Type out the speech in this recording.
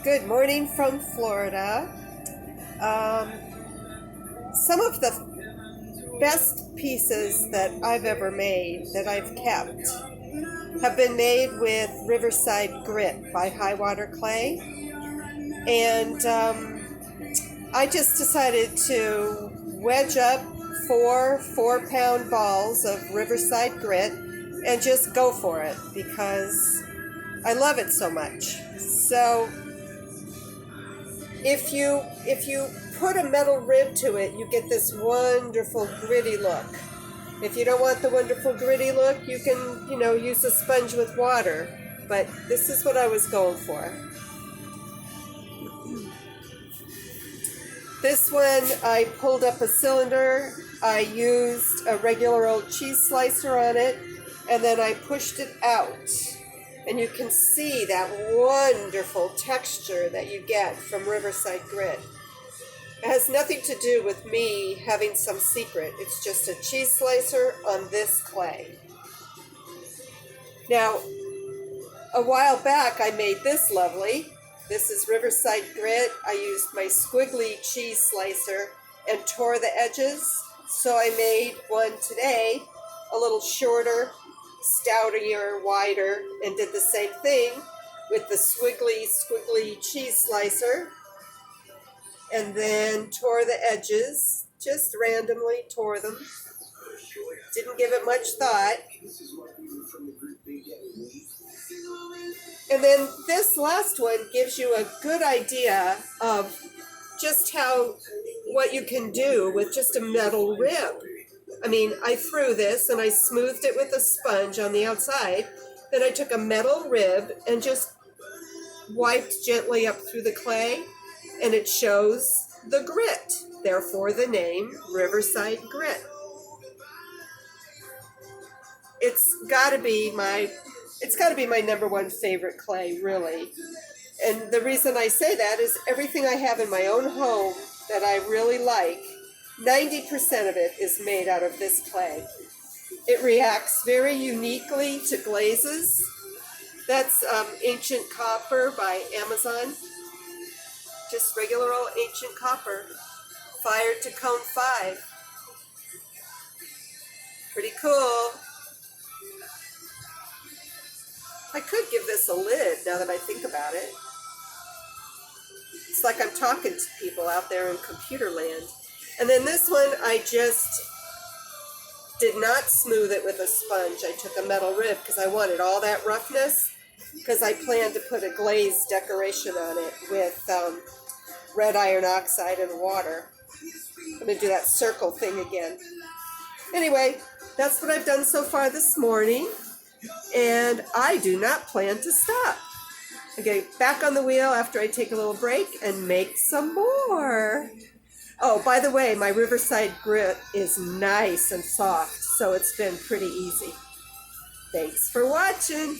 Good morning from Florida. Um, some of the best pieces that I've ever made that I've kept have been made with Riverside grit by High Water Clay. And I just decided to wedge up 4 4-pound balls of Riverside grit and just go for it because I love it so much. So if you put a metal rib to it, you get this wonderful gritty look. If you don't want the wonderful gritty look, you can, use a sponge with water. But this is what I was going for. This one, I pulled up a cylinder. I used a regular old cheese slicer on it, and then I pushed it out. And you can see that wonderful texture that you get from Riverside grit. It has nothing to do with me having some secret. It's just a cheese slicer on this clay. Now, a while back I made this lovely. This is Riverside grit. I used my squiggly cheese slicer and tore the edges. So I made one today, a little shorter, stoutier, wider, and did the same thing with the squiggly cheese slicer. And then tore the edges, just randomly tore them. Didn't give it much thought. And then this last one gives you a good idea of just what you can do with just a metal rib. I mean, I threw this and I smoothed it with a sponge on the outside. Then I took a metal rib and just wiped gently up through the clay, and it shows the grit. Therefore, the name Riverside grit. It's got to be my number one favorite clay, really. And the reason I say that is everything I have in my own home that I really like, 90% of it is made out of this clay. It reacts very uniquely to glazes. That's Ancient Copper by Amazon. Just regular old ancient copper, fired to cone 5. Pretty cool. I could give this a lid now that I think about it. It's like I'm talking to people out there in computer land. And then this one, I just did not smooth it with a sponge. I took a metal rib because I wanted all that roughness, because I planned to put a glazed decoration on it with red iron oxide and water. I'm going to do that circle thing again. Anyway, that's what I've done so far this morning, and I do not plan to stop. I get back on the wheel after I take a little break and make some more. Oh, by the way, my Riverside grit is nice and soft, so it's been pretty easy. Thanks for watching.